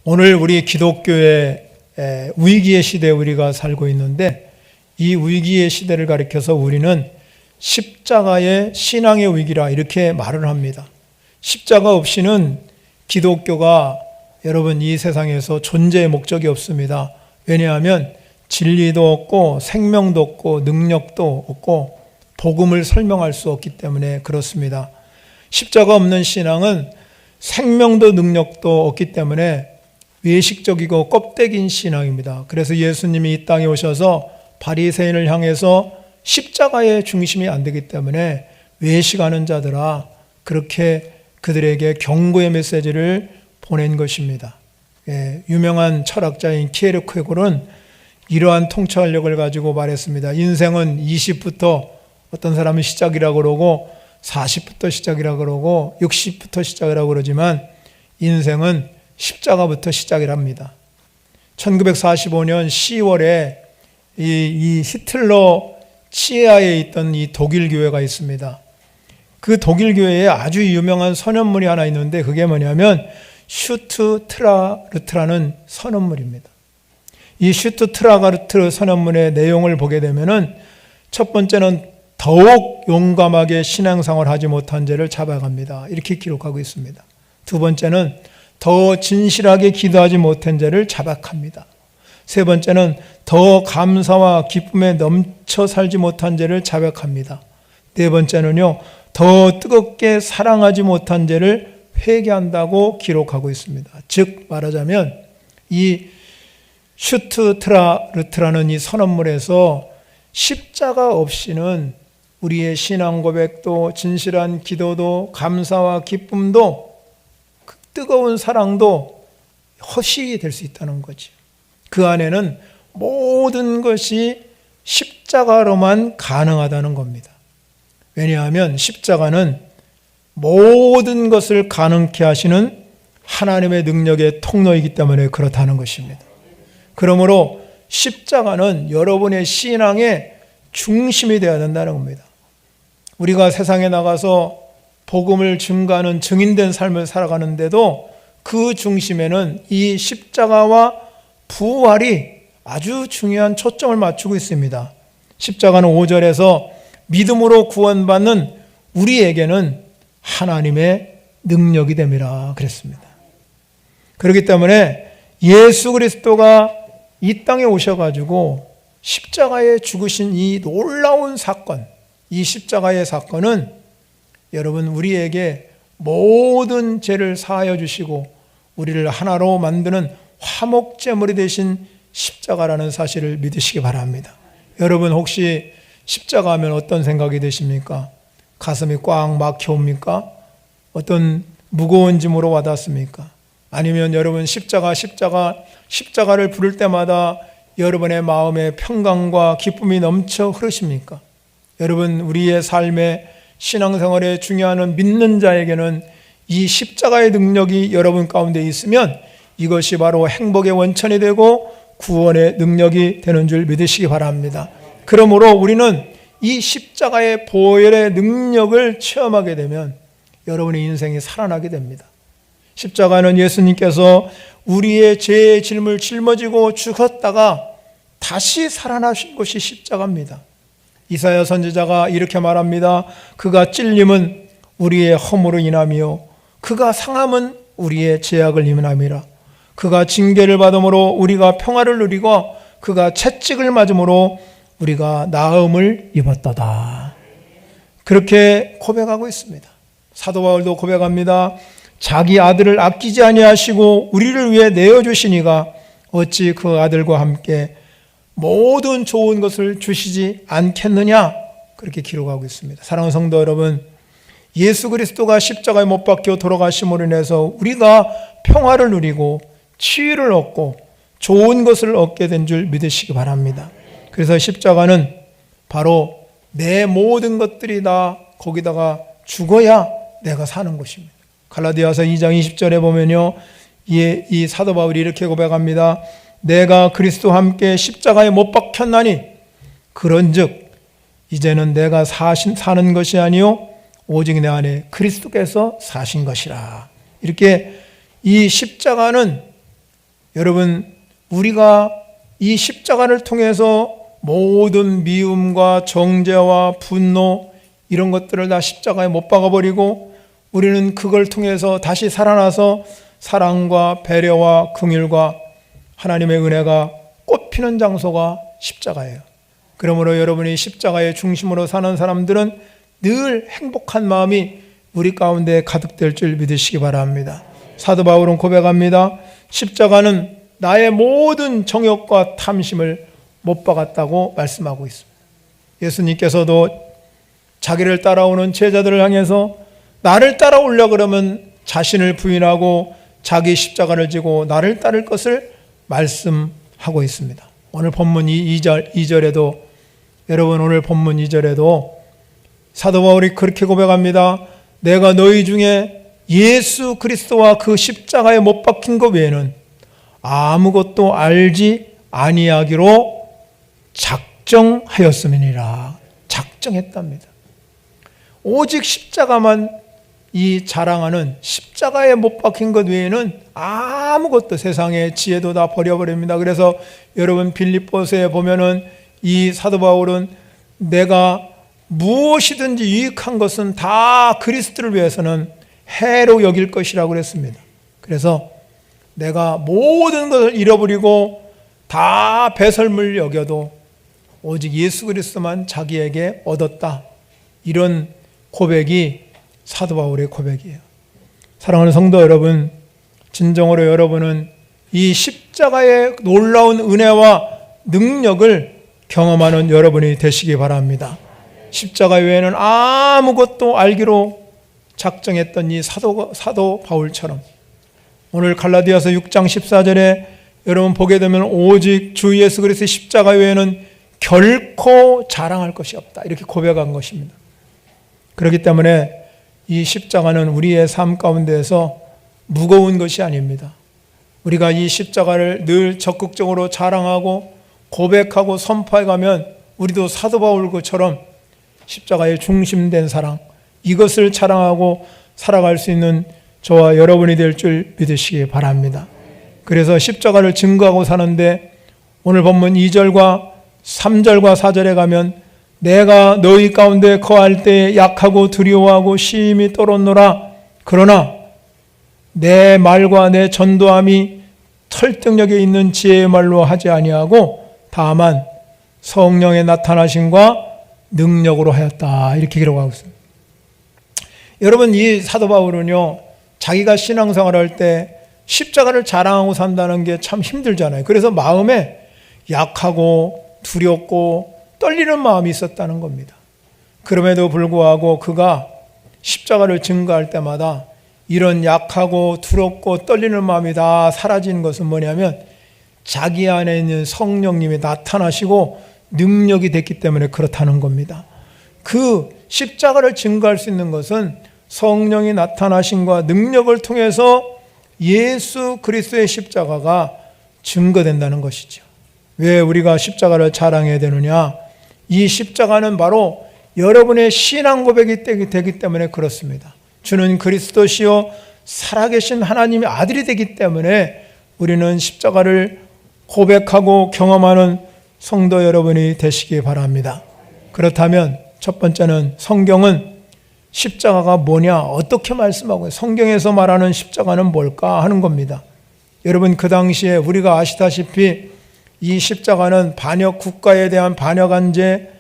오늘 우리 기독교의 위기의 시대에 우리가 살고 있는데, 이 위기의 시대를 가리켜서 우리는 십자가의 신앙의 위기라 이렇게 말을 합니다. 십자가 없이는 기독교가 여러분 이 세상에서 존재의 목적이 없습니다. 왜냐하면 진리도 없고 생명도 없고 능력도 없고 복음을 설명할 수 없기 때문에 그렇습니다. 십자가 없는 신앙은 생명도 능력도 없기 때문에 외식적이고 껍데기인 신앙입니다. 그래서 예수님이 이 땅에 오셔서 바리새인을 향해서 십자가의 중심이 안 되기 때문에 외식하는 자들아, 그렇게 그들에게 경고의 메시지를 보낸 것입니다. 유명한 철학자인 키에르케고르는 이러한 통찰력을 가지고 말했습니다. 인생은 20부터 어떤 사람은 시작이라고 그러고 40부터 시작이라고 그러고 60부터 시작이라고 그러지만 인생은 십자가부터 시작이랍니다. 1945년 10월에 이 히틀러 치하에 있던 이 독일 교회가 있습니다. 그 독일 교회에 아주 유명한 선언문이 하나 있는데 그게 뭐냐면 슈트트라르트라는 선언문입니다. 이 슈트트라르트 선언문의 내용을 보게 되면은 첫 번째는 더욱 용감하게 신앙생활을 하지 못한 죄를 잡아갑니다. 이렇게 기록하고 있습니다. 두 번째는 더 진실하게 기도하지 못한 죄를 자박합니다. 세 번째는 더 감사와 기쁨에 넘쳐 살지 못한 죄를 자백합니다. 네 번째는요, 더 뜨겁게 사랑하지 못한 죄를 회개한다고 기록하고 있습니다. 즉 말하자면 이 슈트트라르트라는 이 선언문에서 십자가 없이는 우리의 신앙 고백도 진실한 기도도 감사와 기쁨도 뜨거운 사랑도 허식이 될 수 있다는 거죠. 그 안에는 모든 것이 십자가로만 가능하다는 겁니다. 왜냐하면 십자가는 모든 것을 가능케 하시는 하나님의 능력의 통로이기 때문에 그렇다는 것입니다. 그러므로 십자가는 여러분의 신앙의 중심이 되어야 된다는 겁니다. 우리가 세상에 나가서 복음을 증거하는 증인된 삶을 살아가는데도 그 중심에는 이 십자가와 부활이 아주 중요한 초점을 맞추고 있습니다. 십자가는 5절에서 믿음으로 구원받는 우리에게는 하나님의 능력이 됨이라 그랬습니다. 그렇기 때문에 예수 그리스도가 이 땅에 오셔가지고 십자가에 죽으신 이 놀라운 사건, 이 십자가의 사건은 여러분 우리에게 모든 죄를 사하여 주시고 우리를 하나로 만드는 화목제물이 되신 십자가라는 사실을 믿으시기 바랍니다. 여러분 혹시 십자가 하면 어떤 생각이 드십니까? 가슴이 꽉 막혀옵니까? 어떤 무거운 짐으로 와닿습니까? 아니면 여러분 십자가를 부를 때마다 여러분의 마음에 평강과 기쁨이 넘쳐 흐르십니까? 여러분 우리의 삶에 신앙생활에 중요한 믿는 자에게는 이 십자가의 능력이 여러분 가운데 있으면 이것이 바로 행복의 원천이 되고 구원의 능력이 되는 줄 믿으시기 바랍니다. 그러므로 우리는 이 십자가의 보혈의 능력을 체험하게 되면 여러분의 인생이 살아나게 됩니다. 십자가는 예수님께서 우리의 죄의 짐을 짊어지고 죽었다가 다시 살아나신 것이 십자가입니다. 이사야 선지자가 이렇게 말합니다. 그가 찔림은 우리의 허물로 인함이요 그가 상함은 우리의 죄악을 인함이라. 그가 징계를 받음으로 우리가 평화를 누리고 그가 채찍을 맞음으로 우리가 나음을 입었다다. 그렇게 고백하고 있습니다. 사도 바울도 고백합니다. 자기 아들을 아끼지 아니하시고 우리를 위해 내어주시니가 어찌 그 아들과 함께 모든 좋은 것을 주시지 않겠느냐, 그렇게 기록하고 있습니다. 사랑하는 성도 여러분, 예수 그리스도가 십자가에 못 박혀 돌아가심으로 인해서 우리가 평화를 누리고 치유를 얻고 좋은 것을 얻게 된 줄 믿으시기 바랍니다. 그래서 십자가는 바로 내 모든 것들이 다 거기다가 죽어야 내가 사는 것입니다. 갈라디아서 2장 20절에 보면요, 이 사도 바울이 이렇게 고백합니다. 내가 그리스도와 함께 십자가에 못 박혔나니 그런즉 이제는 내가 사는 것이 아니요 오직 내 안에 그리스도께서 사신 것이라. 이렇게 이 십자가는 여러분, 우리가 이 십자가를 통해서 모든 미움과 정죄와 분노 이런 것들을 다 십자가에 못 박아버리고 우리는 그걸 통해서 다시 살아나서 사랑과 배려와 긍휼과 하나님의 은혜가 꽃피는 장소가 십자가예요. 그러므로 여러분이 십자가의 중심으로 사는 사람들은 늘 행복한 마음이 우리 가운데 가득될 줄 믿으시기 바랍니다. 사도 바울은 고백합니다. 십자가는 나의 모든 정욕과 탐심을 못 박았다고 말씀하고 있습니다. 예수님께서도 자기를 따라오는 제자들을 향해서 나를 따라오려 그러면 자신을 부인하고 자기 십자가를 지고 나를 따를 것을 말씀하고 있습니다. 오늘 본문 2절에도 여러분 오늘 본문 2절에도 사도 바울이 그렇게 고백합니다. 내가 너희 중에 예수 그리스도와 그 십자가에 못 박힌 것 외에는 아무것도 알지 아니하기로 작정하였음이니라. 작정했답니다. 오직 십자가만 이 자랑하는 십자가에 못 박힌 것 외에는 아무것도 세상의 지혜도 다 버려버립니다. 그래서 여러분 빌립보서에 보면은 이 사도 바울은 내가 무엇이든지 유익한 것은 다 그리스도를 위해서는 해로 여길 것이라고 그랬습니다. 그래서 내가 모든 것을 잃어버리고 다 배설물 여겨도 오직 예수 그리스도만 자기에게 얻었다. 이런 고백이 사도 바울의 고백이에요. 사랑하는 성도 여러분, 진정으로 여러분은 이 십자가의 놀라운 은혜와 능력을 경험하는 여러분이 되시기 바랍니다. 십자가 외에는 아무것도 알기로 작정했던 이 사도 바울처럼 오늘 갈라디아서 6장 14절에 여러분 보게 되면 오직 주 예수 그리스도의 십자가 외에는 결코 자랑할 것이 없다. 이렇게 고백한 것입니다. 그렇기 때문에 이 십자가는 우리의 삶 가운데에서 무거운 것이 아닙니다. 우리가 이 십자가를 늘 적극적으로 자랑하고 고백하고 선포해가면 우리도 사도 바울처럼 십자가의 중심된 사랑, 이것을 자랑하고 살아갈 수 있는 저와 여러분이 될 줄 믿으시기 바랍니다. 그래서 십자가를 증거하고 사는데 오늘 본문 2절과 3절과 4절에 가면 내가 너희 가운데 거할 때에 약하고 두려워하고 심히 떨었노라. 그러나 내 말과 내 전도함이 설득력에 있는 지혜의 말로 하지 아니하고 다만 성령의 나타나심과 능력으로 하였다. 이렇게 기록하고 있습니다. 여러분, 이 사도 바울은요, 자기가 신앙생활할 때 십자가를 자랑하고 산다는 게 참 힘들잖아요. 그래서 마음에 약하고 두렵고 떨리는 마음이 있었다는 겁니다. 그럼에도 불구하고 그가 십자가를 증거할 때마다 이런 약하고 두렵고 떨리는 마음이 다 사라지는 것은 뭐냐면 자기 안에 있는 성령님이 나타나시고 능력이 됐기 때문에 그렇다는 겁니다. 그 십자가를 증거할 수 있는 것은 성령이 나타나심과 능력을 통해서 예수 그리스도의 십자가가 증거된다는 것이죠. 왜 우리가 십자가를 자랑해야 되느냐? 이 십자가는 바로 여러분의 신앙 고백이 되기 때문에 그렇습니다. 주는 그리스도시요 살아계신 하나님의 아들이 되기 때문에 우리는 십자가를 고백하고 경험하는 성도 여러분이 되시기 바랍니다. 그렇다면 첫 번째는 성경은 십자가가 뭐냐, 어떻게 말씀하고 성경에서 말하는 십자가는 뭘까 하는 겁니다. 여러분, 그 당시에 우리가 아시다시피 이 십자가는 반역 국가에 대한 반역한죄,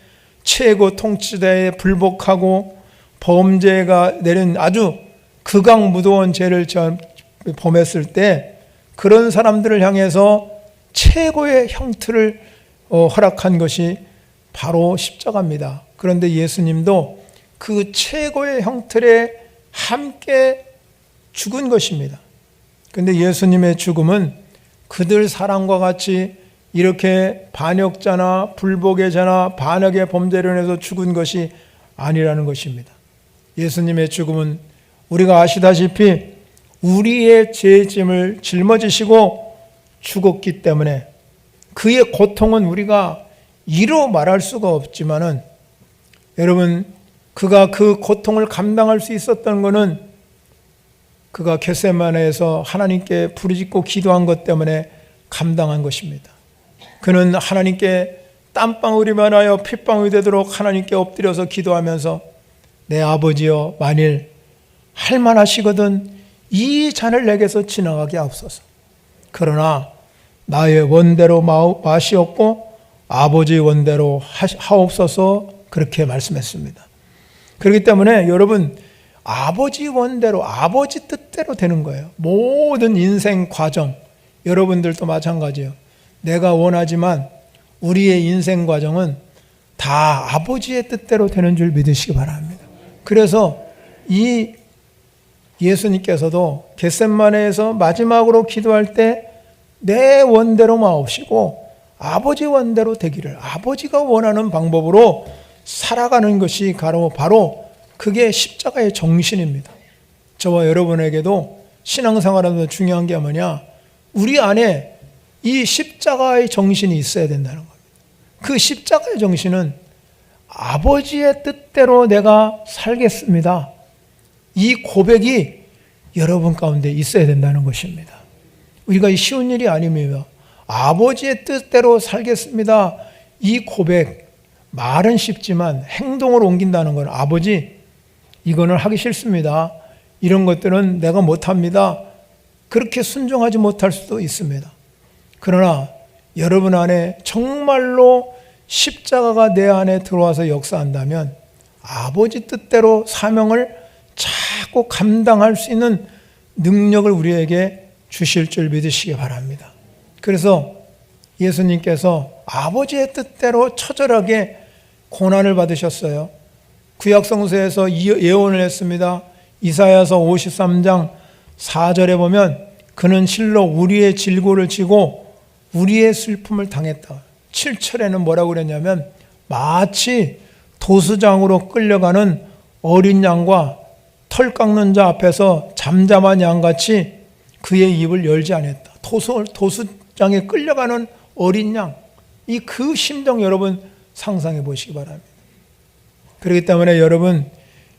최고 통치자에 불복하고 범죄가 내린 아주 극악무도한 죄를 범했을 때 그런 사람들을 향해서 최고의 형틀을 허락한 것이 바로 십자가입니다. 그런데 예수님도 그 최고의 형틀에 함께 죽은 것입니다. 그런데 예수님의 죽음은 그들 사랑과 같이 이렇게 반역자나 불복의 자나 반역의 범죄로 인해서 죽은 것이 아니라는 것입니다. 예수님의 죽음은 우리가 아시다시피 우리의 죄짐을 짊어지시고 죽었기 때문에 그의 고통은 우리가 이루 말할 수가 없지만은 여러분, 그가 그 고통을 감당할 수 있었던 것은 그가 겟세마네에서 하나님께 부르짖고 기도한 것 때문에 감당한 것입니다. 그는 하나님께 땀방울이만 하여 핏방울이 되도록 하나님께 엎드려서 기도하면서 내 아버지여 만일 할만하시거든 이 잔을 내게서 지나가게 하옵소서. 그러나 나의 원대로 마시옵고 아버지 원대로 하옵소서 그렇게 말씀했습니다. 그렇기 때문에 여러분 아버지 원대로 아버지 뜻대로 되는 거예요. 모든 인생 과정 여러분들도 마찬가지예요. 내가 원하지만 우리의 인생 과정은 다 아버지의 뜻대로 되는 줄 믿으시기 바랍니다. 그래서 이 예수님께서도 겟세마네에서 마지막으로 기도할 때 내 원대로 마옵시고 아버지 원대로 되기를 아버지가 원하는 방법으로 살아가는 것이 바로 그게 십자가의 정신입니다. 저와 여러분에게도 신앙생활하면서 중요한 게 뭐냐? 우리 안에 이 십자가의 정신이 있어야 된다는 겁니다. 그 십자가의 정신은 아버지의 뜻대로 내가 살겠습니다. 이 고백이 여러분 가운데 있어야 된다는 것입니다. 우리가 쉬운 일이 아닙니다. 아버지의 뜻대로 살겠습니다. 이 고백, 말은 쉽지만 행동으로 옮긴다는 건 아버지, 이거는 하기 싫습니다. 이런 것들은 내가 못합니다. 그렇게 순종하지 못할 수도 있습니다. 그러나 여러분 안에 정말로 십자가가 내 안에 들어와서 역사한다면 아버지 뜻대로 사명을 자꾸 감당할 수 있는 능력을 우리에게 주실 줄 믿으시기 바랍니다. 그래서 예수님께서 아버지의 뜻대로 처절하게 고난을 받으셨어요. 구약성서에서 예언을 했습니다. 이사야서 53장 4절에 보면 그는 실로 우리의 질고를 지고 우리의 슬픔을 당했다. 7절에는 뭐라고 그랬냐면 마치 도수장으로 끌려가는 어린 양과 털 깎는 자 앞에서 잠잠한 양같이 그의 입을 열지 않았다. 도수장에 끌려가는 어린 양, 이 그 심정 여러분 상상해 보시기 바랍니다. 그렇기 때문에 여러분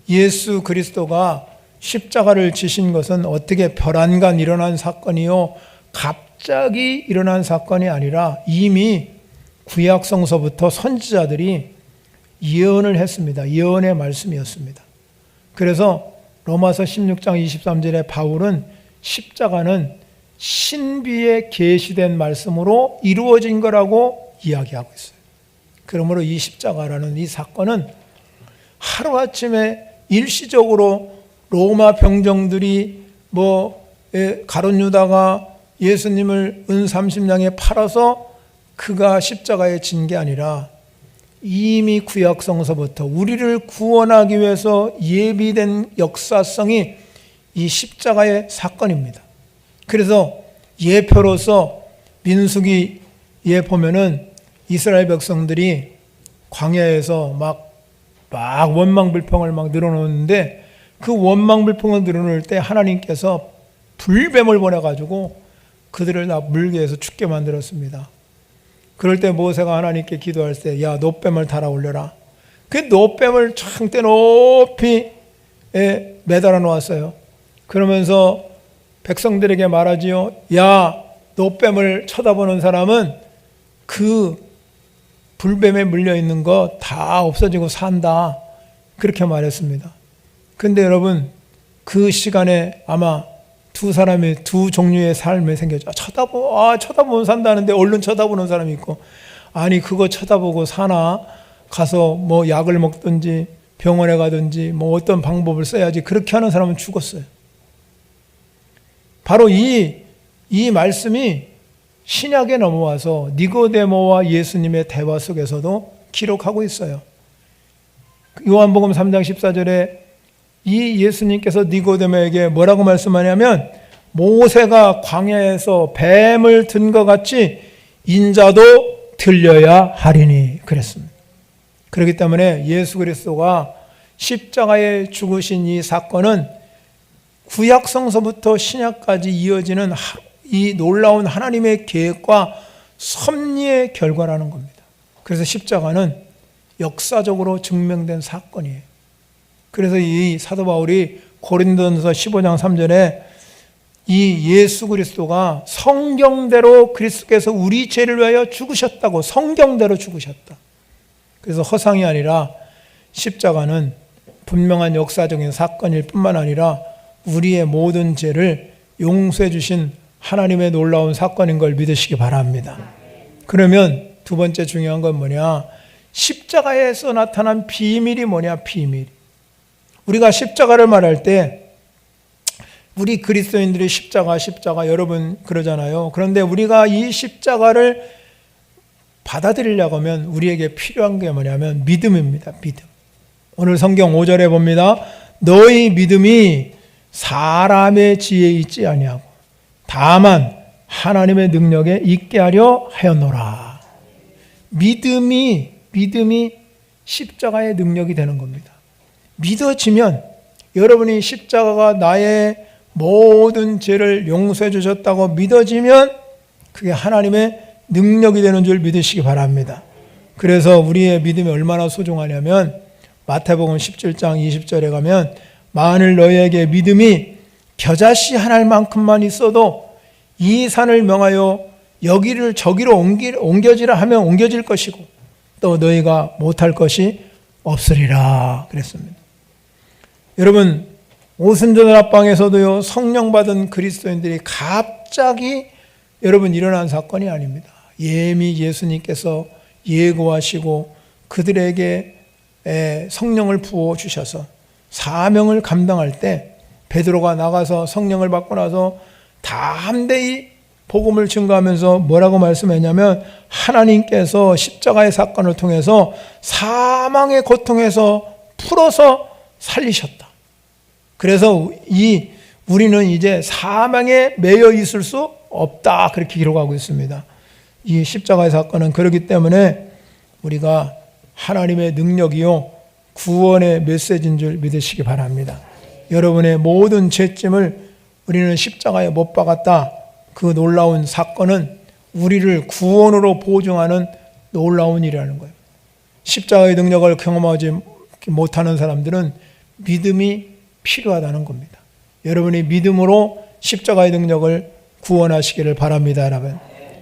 예수 그리스도가 십자가를 지신 것은 어떻게 별안간 일어난 사건이요 갑자기 일어난 사건이 아니라 이미 구약성서부터 선지자들이 예언을 했습니다. 예언의 말씀이었습니다. 그래서 로마서 16장 23절에 바울은 십자가는 신비에 계시된 말씀으로 이루어진 거라고 이야기하고 있어요. 그러므로 이 십자가라는 이 사건은 하루아침에 일시적으로 로마 병정들이 가룟 유다가 예수님을 은 30냥에 팔아서 그가 십자가에 진 게 아니라 이미 구약성서부터 우리를 구원하기 위해서 예비된 역사성이 이 십자가의 사건입니다. 그래서 예표로서 민수기에 보면은 이스라엘 백성들이 광야에서 막 원망불평을 막 늘어놓는데 그 원망불평을 늘어놓을 때 하나님께서 불뱀을 보내가지고 그들을 다 물게 해서 죽게 만들었습니다. 그럴 때 모세가 하나님께 기도할 때 야 놋뱀을 달아 올려라. 그 놋뱀을 창대 높이 매달아 놓았어요. 그러면서 백성들에게 말하지요. 야 놋뱀을 쳐다보는 사람은 그 불뱀에 물려있는 거 다 없어지고 산다. 그렇게 말했습니다. 근데 여러분 그 시간에 아마 두 종류의 삶이 생겼죠. 쳐다보면 산다는데 얼른 쳐다보는 사람이 있고 아니 그거 쳐다보고 사나 가서 약을 먹든지 병원에 가든지 어떤 방법을 써야지 그렇게 하는 사람은 죽었어요. 바로 이 말씀이 신약에 넘어와서 니고데모와 예수님의 대화 속에서도 기록하고 있어요. 요한복음 3장 14절에 이 예수님께서 니고데모에게 뭐라고 말씀하냐면 모세가 광야에서 뱀을 든 것 같이 인자도 들려야 하리니 그랬습니다. 그렇기 때문에 예수 그리스도가 십자가에 죽으신 이 사건은 구약성서부터 신약까지 이어지는 이 놀라운 하나님의 계획과 섭리의 결과라는 겁니다. 그래서 십자가는 역사적으로 증명된 사건이에요. 그래서 이 사도 바울이 고린도전서 15장 3절에 이 예수 그리스도가 성경대로 그리스도께서 우리 죄를 위하여 죽으셨다고, 성경대로 죽으셨다. 그래서 허상이 아니라 십자가는 분명한 역사적인 사건일 뿐만 아니라 우리의 모든 죄를 용서해 주신 하나님의 놀라운 사건인 걸 믿으시기 바랍니다. 그러면 두 번째 중요한 건 뭐냐? 십자가에서 나타난 비밀이 뭐냐? 비밀. 우리가 십자가를 말할 때 우리 그리스도인들이 십자가 여러분 그러잖아요. 그런데 우리가 이 십자가를 받아들이려고 하면 우리에게 필요한 게 뭐냐면 믿음입니다. 믿음. 오늘 성경 5절에 봅니다. 너희 믿음이 사람의 지혜에 있지 아니하고 다만 하나님의 능력에 있게 하려 하였노라. 믿음이 십자가의 능력이 되는 겁니다. 믿어지면, 여러분이 십자가가 나의 모든 죄를 용서해 주셨다고 믿어지면 그게 하나님의 능력이 되는 줄 믿으시기 바랍니다. 그래서 우리의 믿음이 얼마나 소중하냐면 마태복음 17장 20절에 가면 만일 너희에게 믿음이 겨자씨 한 알만큼만 있어도 이 산을 명하여 여기를 저기로 옮겨지라 하면 옮겨질 것이고 또 너희가 못할 것이 없으리라 그랬습니다. 여러분, 오순절 합방에서도요, 성령 받은 그리스도인들이 갑자기 여러분 일어난 사건이 아닙니다. 예미 예수님께서 예고하시고 그들에게 성령을 부어주셔서 사명을 감당할 때 베드로가 나가서 성령을 받고 나서 담대히 복음을 증거하면서 뭐라고 말씀했냐면 하나님께서 십자가의 사건을 통해서 사망의 고통에서 풀어서 살리셨다. 그래서 우리는 이제 사망에 매여 있을 수 없다. 그렇게 기록하고 있습니다. 이 십자가의 사건은 그렇기 때문에 우리가 하나님의 능력이요 구원의 메시지인 줄 믿으시기 바랍니다. 여러분의 모든 죄짐을 우리는 십자가에 못 박았다. 그 놀라운 사건은 우리를 구원으로 보증하는 놀라운 일이라는 거예요. 십자가의 능력을 경험하지 못하는 사람들은 믿음이 필요하다는 겁니다. 여러분이 믿음으로 십자가의 능력을 구원하시기를 바랍니다. 여러분,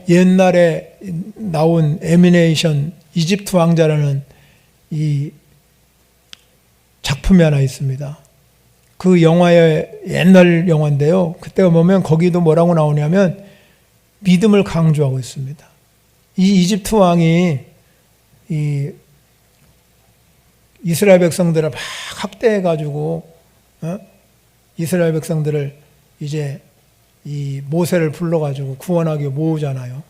옛날에 나온 애니메이션 이집트 왕자라는 이 작품이 하나 있습니다. 그 영화의 옛날 영화인데요. 그때 보면 거기도 뭐라고 나오냐면 믿음을 강조하고 있습니다. 이 이집트 왕이 이 이스라엘 백성들을 막 학대해가지고 이스라엘 백성들을 이제 이 모세를 불러가지고 구원하기 모으잖아요.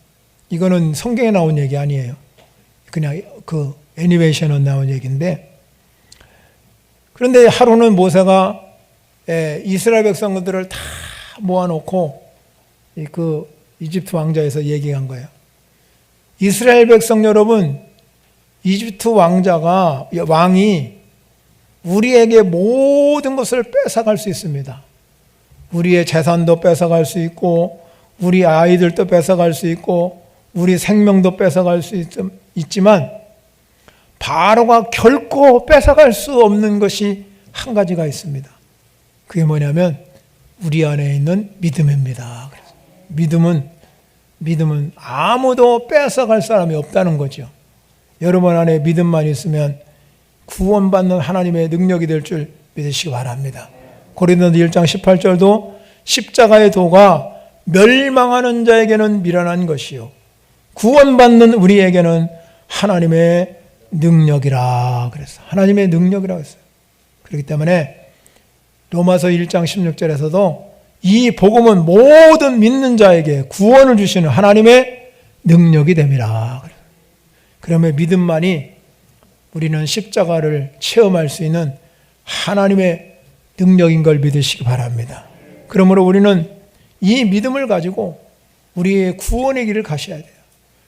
이거는 성경에 나온 얘기 아니에요. 그냥 그 애니메이션에 나온 얘기인데, 그런데 하루는 모세가 이스라엘 백성들을 다 모아놓고 그 이집트 왕자에서 얘기한 거예요. 이스라엘 백성 여러분, 이집트 왕이 우리에게 모든 것을 뺏어갈 수 있습니다. 우리의 재산도 뺏어갈 수 있고 우리 아이들도 뺏어갈 수 있고 우리 생명도 뺏어갈 수 있지만 바로가 결코 뺏어갈 수 없는 것이 한 가지가 있습니다. 그게 뭐냐면 우리 안에 있는 믿음입니다. 믿음은 아무도 뺏어갈 사람이 없다는 거죠. 여러분 안에 믿음만 있으면 구원받는 하나님의 능력이 될 줄 믿으시기 바랍니다. 고린도서 1장 18절도 십자가의 도가 멸망하는 자에게는 미련한 것이요 구원받는 우리에게는 하나님의 능력이라 그랬어요. 하나님의 능력이라고 했어요. 그렇기 때문에 로마서 1장 16절에서도 이 복음은 모든 믿는 자에게 구원을 주시는 하나님의 능력이 됨이라. 그러면 믿음만이 우리는 십자가를 체험할 수 있는 하나님의 능력인 걸 믿으시기 바랍니다. 그러므로 우리는 이 믿음을 가지고 우리의 구원의 길을 가셔야 돼요.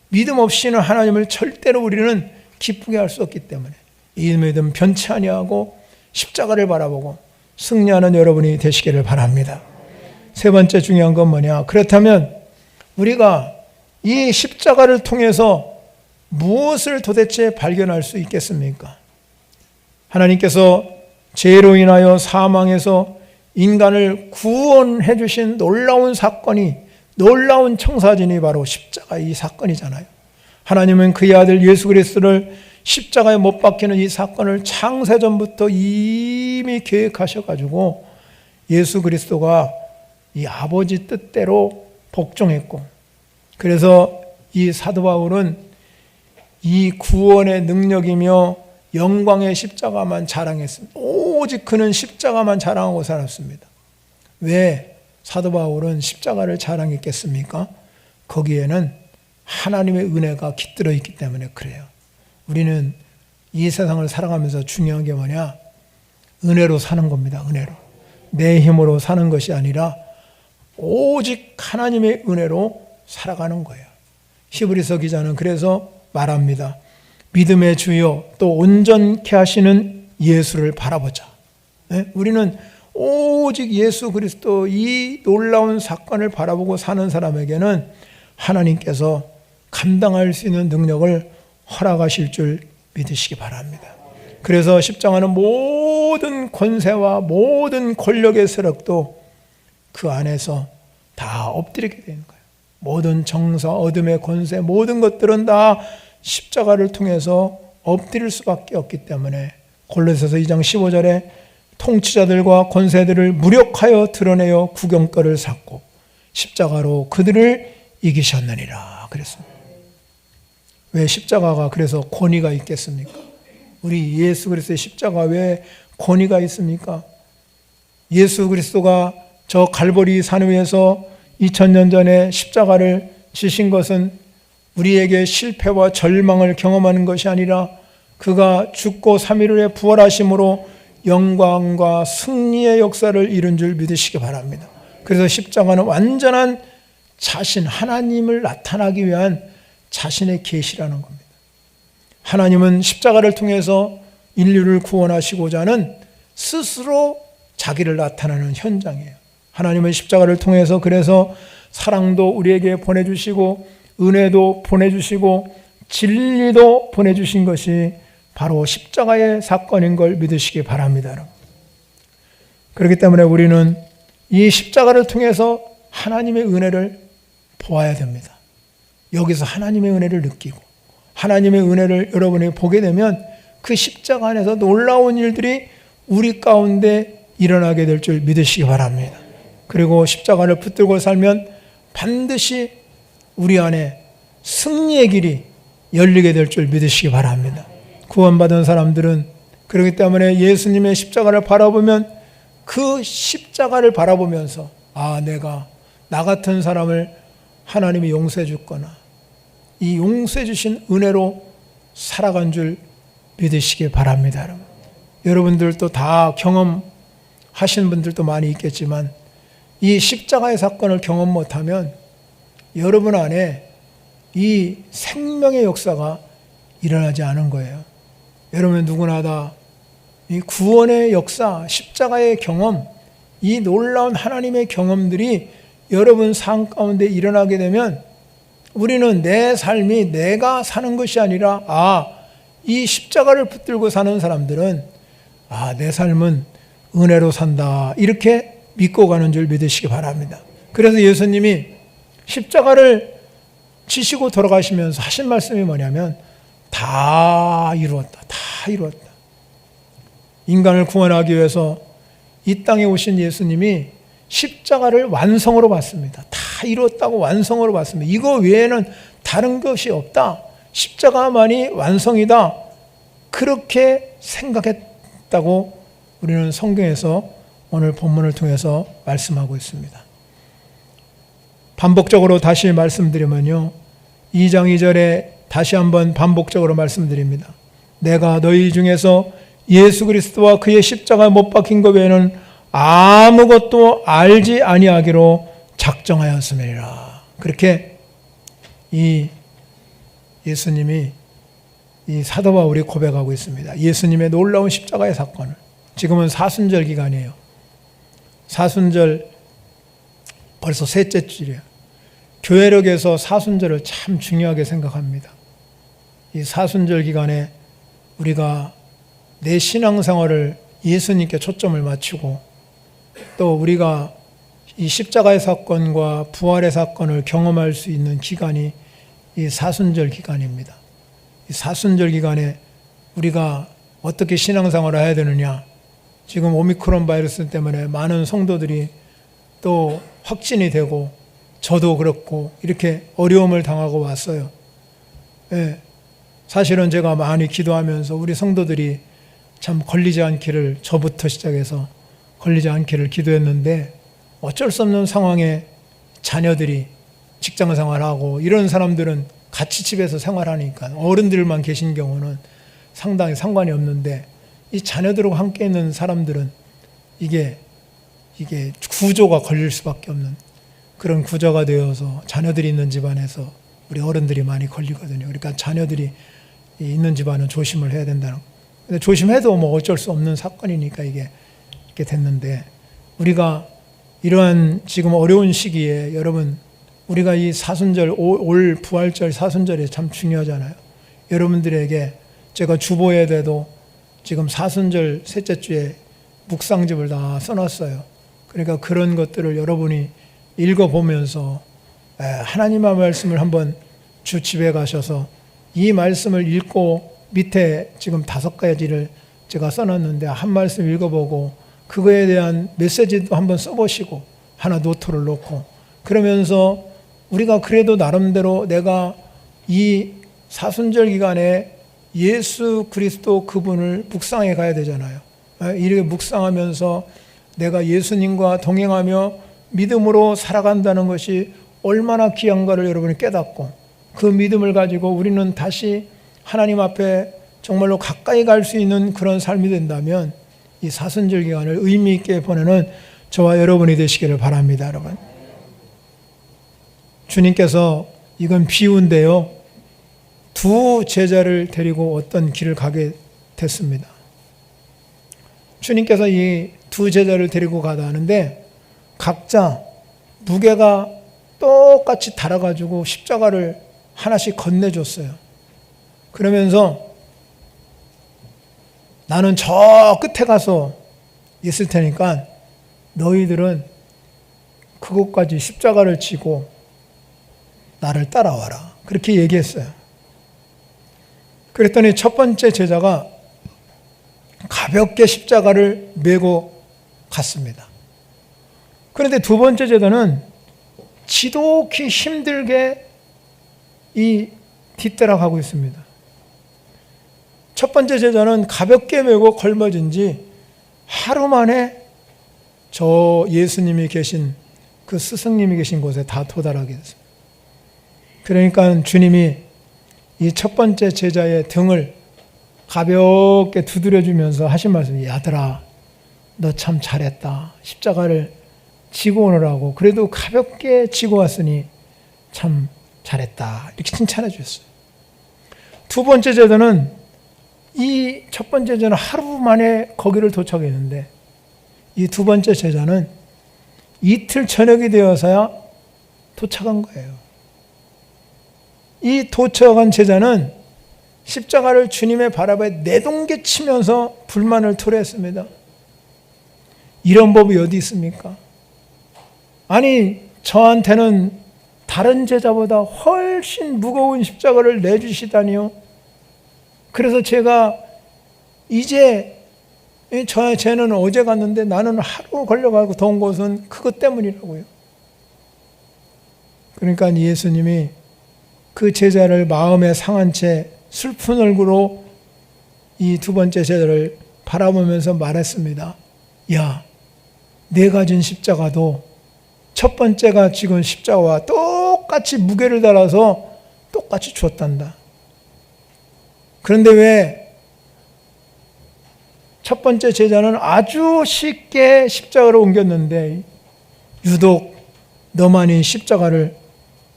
믿음 없이는 하나님을 절대로 우리는 기쁘게 할 수 없기 때문에 이 믿음 변치 아니하고 십자가를 바라보고 승리하는 여러분이 되시기를 바랍니다. 세 번째 중요한 건 뭐냐? 그렇다면 우리가 이 십자가를 통해서 무엇을 도대체 발견할 수 있겠습니까? 하나님께서 죄로 인하여 사망에서 인간을 구원해 주신 놀라운 사건이, 놀라운 청사진이 바로 십자가 이 사건이잖아요. 하나님은 그의 아들 예수 그리스도를 십자가에 못 박히는 이 사건을 창세전부터 이미 계획하셔가지고 예수 그리스도가 이 아버지 뜻대로 복종했고, 그래서 이 사도 바울은 이 구원의 능력이며 영광의 십자가만 자랑했습니다. 오직 그는 십자가만 자랑하고 살았습니다. 왜 사도 바울은 십자가를 자랑했겠습니까? 거기에는 하나님의 은혜가 깃들어 있기 때문에 그래요. 우리는 이 세상을 살아가면서 중요한 게 뭐냐? 은혜로 사는 겁니다. 은혜로. 내 힘으로 사는 것이 아니라 오직 하나님의 은혜로 살아가는 거예요. 히브리서 기자는 그래서 말합니다. 믿음의 주요 또 온전케 하시는 예수를 바라보자. 네? 우리는 오직 예수 그리스도 이 놀라운 사건을 바라보고 사는 사람에게는 하나님께서 감당할 수 있는 능력을 허락하실 줄 믿으시기 바랍니다. 그래서 십자가는 모든 권세와 모든 권력의 세력도 그 안에서 다 엎드리게 되는 거예요. 모든 정사, 어둠의 권세, 모든 것들은 다 십자가를 통해서 엎드릴 수밖에 없기 때문에 골로새서 2장 15절에 통치자들과 권세들을 무력하여 드러내어 구경거리를 삼고 십자가로 그들을 이기셨느니라 그랬습니다. 왜 십자가가 그래서 권위가 있겠습니까? 우리 예수 그리스도의 십자가 왜 권위가 있습니까? 예수 그리스도가 저 갈보리 산 위에서 2000년 전에 십자가를 지신 것은 우리에게 실패와 절망을 경험하는 것이 아니라 그가 죽고 3일 후에 부활하심으로 영광과 승리의 역사를 이룬 줄 믿으시기 바랍니다. 그래서 십자가는 완전한 자신, 하나님을 나타나기 위한 자신의 계시라는 겁니다. 하나님은 십자가를 통해서 인류를 구원하시고자 하는 스스로 자기를 나타내는 현장이에요. 하나님은 십자가를 통해서 그래서 사랑도 우리에게 보내주시고 은혜도 보내주시고 진리도 보내주신 것이 바로 십자가의 사건인 걸 믿으시기 바랍니다. 그렇기 때문에 우리는 이 십자가를 통해서 하나님의 은혜를 보아야 됩니다. 여기서 하나님의 은혜를 느끼고 하나님의 은혜를 여러분이 보게 되면 그 십자가 안에서 놀라운 일들이 우리 가운데 일어나게 될 줄 믿으시기 바랍니다. 그리고 십자가를 붙들고 살면 반드시 우리 안에 승리의 길이 열리게 될 줄 믿으시기 바랍니다. 구원받은 사람들은 그렇기 때문에 예수님의 십자가를 바라보면 그 십자가를 바라보면서 내가 나 같은 사람을 하나님이 용서해 줬거나 이 용서해 주신 은혜로 살아간 줄 믿으시기 바랍니다. 여러분들도 다 경험하신 분들도 많이 있겠지만 이 십자가의 사건을 경험 못하면 여러분 안에 이 생명의 역사가 일어나지 않은 거예요. 여러분 누구나 다 이 구원의 역사, 십자가의 경험, 이 놀라운 하나님의 경험들이 여러분 삶 가운데 일어나게 되면 우리는 내 삶이 내가 사는 것이 아니라 이 십자가를 붙들고 사는 사람들은 내 삶은 은혜로 산다 이렇게 믿고 가는 줄 믿으시기 바랍니다. 그래서 예수님이 십자가를 지시고 돌아가시면서 하신 말씀이 뭐냐면 다 이루었다. 다 이루었다. 인간을 구원하기 위해서 이 땅에 오신 예수님이 십자가를 완성으로 봤습니다. 다 이루었다고 완성으로 봤습니다. 이거 외에는 다른 것이 없다. 십자가만이 완성이다. 그렇게 생각했다고 우리는 성경에서 오늘 본문을 통해서 말씀하고 있습니다. 반복적으로 다시 말씀드리면요. 2장 2절에 다시 한번 반복적으로 말씀드립니다. 내가 너희 중에서 예수 그리스도와 그의 십자가에 못 박힌 것 외에는 아무것도 알지 아니하기로 작정하였음이라. 그렇게 이 예수님이 이 사도 바울이 고백하고 있습니다. 예수님의 놀라운 십자가의 사건을. 지금은 사순절 기간이에요. 사순절 벌써 셋째 주일이에요. 교회력에서 사순절을 참 중요하게 생각합니다. 이 사순절 기간에 우리가 내 신앙생활을 예수님께 초점을 맞추고 또 우리가 이 십자가의 사건과 부활의 사건을 경험할 수 있는 기간이 이 사순절 기간입니다. 이 사순절 기간에 우리가 어떻게 신앙생활을 해야 되느냐. 지금 오미크론 바이러스 때문에 많은 성도들이 또 확진이 되고 저도 그렇고 이렇게 어려움을 당하고 왔어요. 예, 사실은 제가 많이 기도하면서 우리 성도들이 참 걸리지 않기를, 저부터 시작해서 걸리지 않기를 기도했는데 어쩔 수 없는 상황에 자녀들이 직장 생활하고 이런 사람들은 같이 집에서 생활하니까 어른들만 계신 경우는 상당히 상관이 없는데 이 자녀들하고 함께 있는 사람들은 이게 구조가 걸릴 수밖에 없는 그런 구조가 되어서 자녀들이 있는 집안에서 우리 어른들이 많이 걸리거든요. 그러니까 자녀들이 있는 집안은 조심을 해야 된다는. 근데 조심해도 뭐 어쩔 수 없는 사건이니까 이게 이렇게 됐는데 우리가 이러한 지금 어려운 시기에 여러분 우리가 이 사순절 올 부활절 사순절이 참 중요하잖아요. 여러분들에게 제가 주보에도 지금 사순절 셋째 주에 묵상집을 다 써놨어요. 그러니까 그런 것들을 여러분이 읽어보면서 하나님의 말씀을 한번 주 집에 가셔서 이 말씀을 읽고 밑에 지금 5가지를 제가 써놨는데 한 말씀 읽어보고 그거에 대한 메시지도 한번 써보시고 하나 노트를 놓고 그러면서 우리가 그래도 나름대로 내가 이 사순절 기간에 예수 그리스도 그분을 묵상해 가야 되잖아요. 이렇게 묵상하면서 내가 예수님과 동행하며 믿음으로 살아간다는 것이 얼마나 귀한가를 여러분이 깨닫고 그 믿음을 가지고 우리는 다시 하나님 앞에 정말로 가까이 갈 수 있는 그런 삶이 된다면 이 사순절 기간을 의미 있게 보내는 저와 여러분이 되시기를 바랍니다. 여러분, 주님께서 이건 비유인데요, 2 제자를 데리고 어떤 길을 가게 됐습니다. 주님께서 이 2 제자를 데리고 가다 하는데 각자 무게가 똑같이 달아가지고 십자가를 하나씩 건네줬어요. 그러면서 나는 저 끝에 가서 있을 테니까 너희들은 그곳까지 십자가를 지고 나를 따라와라. 그렇게 얘기했어요. 그랬더니 첫 번째 제자가 가볍게 십자가를 메고 갔습니다. 그런데 2 번째 제자는 지독히 힘들게 이 뒤따라가고 있습니다. 첫 번째 제자는 가볍게 메고 걸머진 지 하루 만에 저 예수님이 계신 그 스승님이 계신 곳에 다 도달하게 됐습니다. 그러니까 주님이 이 첫 번째 제자의 등을 가볍게 두드려주면서 하신 말씀이 아들아 너 참 잘했다. 십자가를 지고 오느라고 그래도 가볍게 지고 왔으니 참 잘했다. 이렇게 칭찬해 주셨어요. 2 번째 제자는 이 첫 번째 제자는 하루 만에 거기를 도착했는데 이 2 번째 제자는 이틀 저녁이 되어서야 도착한 거예요. 이 도착한 제자는 십자가를 주님의 발 앞에 내동개치면서 불만을 토로했습니다. 이런 법이 어디 있습니까? 아니 저한테는 다른 제자보다 훨씬 무거운 십자가를 내주시다니요. 그래서 제가 이제 쟤는 어제 갔는데 나는 하루 걸려가고 더운 곳은 그것 때문이라고요. 그러니까 예수님이 그 제자를 마음에 상한 채 슬픈 얼굴로 이 2 번째 제자를 바라보면서 말했습니다. 야, 내가 진 십자가도 첫 번째가 지금 십자가와 똑같이 무게를 달아서 똑같이 주었단다. 그런데 왜 첫 번째 제자는 아주 쉽게 십자가를 옮겼는데 유독 너만이 십자가를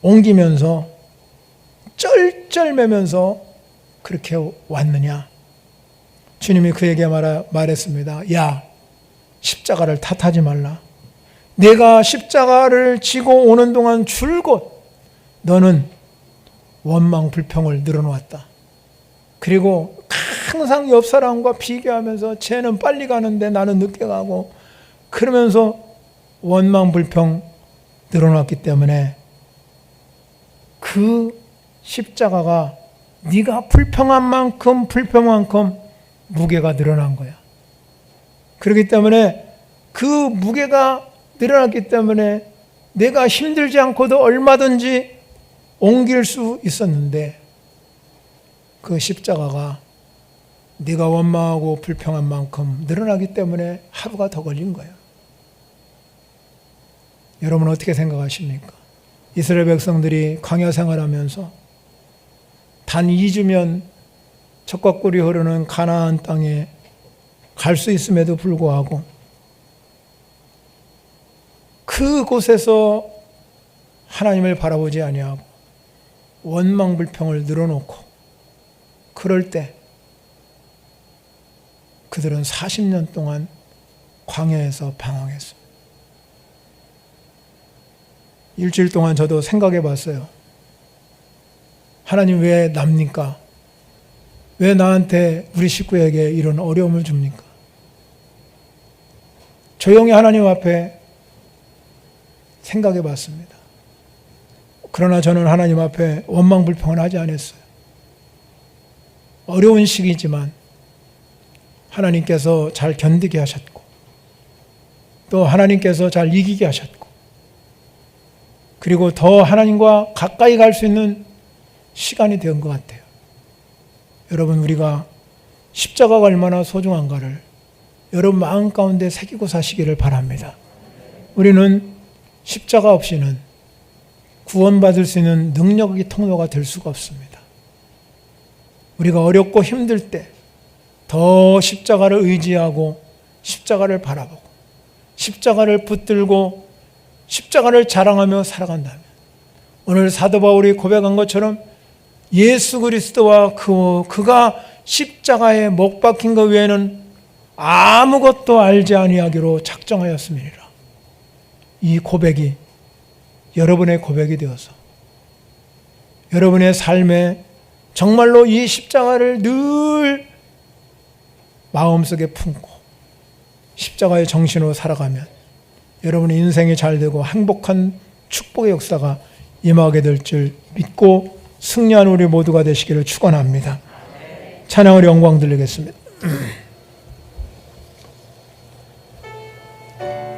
옮기면서 쩔쩔매면서 그렇게 왔느냐? 주님이 그에게 말했습니다. 야, 십자가를 탓하지 말라. 내가 십자가를 지고 오는 동안 줄곧 너는 원망 불평을 늘어놓았다. 그리고 항상 옆 사람과 비교하면서 쟤는 빨리 가는데 나는 늦게 가고 그러면서 원망 불평 늘어났기 때문에 그 십자가가 네가 불평한 만큼 무게가 늘어난 거야. 그렇기 때문에 그 무게가 늘어났기 때문에 내가 힘들지 않고도 얼마든지 옮길 수 있었는데 그 십자가가 네가 원망하고 불평한 만큼 늘어나기 때문에 하루가 더 걸린 거예요. 여러분 어떻게 생각하십니까? 이스라엘 백성들이 광야 생활하면서 단 2주면 젖과 꿀이 흐르는 가나안 땅에 갈 수 있음에도 불구하고 그곳에서 하나님을 바라보지 아니하고 원망 불평을 늘어놓고 그럴 때 그들은 40년 동안 광야에서 방황했습니다. 일주일 동안 저도 생각해 봤어요. 하나님 왜 납니까? 왜 나한테 우리 식구에게 이런 어려움을 줍니까? 조용히 하나님 앞에 생각해 봤습니다. 그러나 저는 하나님 앞에 원망 불평은 하지 않았어요. 어려운 시기지만 하나님께서 잘 견디게 하셨고 또 하나님께서 잘 이기게 하셨고 그리고 더 하나님과 가까이 갈 수 있는 시간이 된 것 같아요. 여러분 우리가 십자가가 얼마나 소중한가를 여러분 마음 가운데 새기고 사시기를 바랍니다. 우리는 십자가 없이는 구원받을 수 있는 능력의 통로가 될 수가 없습니다. 우리가 어렵고 힘들 때 더 십자가를 의지하고 십자가를 바라보고 십자가를 붙들고 십자가를 자랑하며 살아간다면 오늘 사도 바울이 고백한 것처럼 예수 그리스도와 그가 십자가에 못 박힌 것 외에는 아무것도 알지 아니하기로 작정하였음이니라. 이 고백이 여러분의 고백이 되어서 여러분의 삶에 정말로 이 십자가를 늘 마음속에 품고 십자가의 정신으로 살아가면 여러분의 인생이 잘 되고 행복한 축복의 역사가 임하게 될 줄 믿고 승리하는 우리 모두가 되시기를 축원합니다. 찬양으로 영광 돌리겠습니다.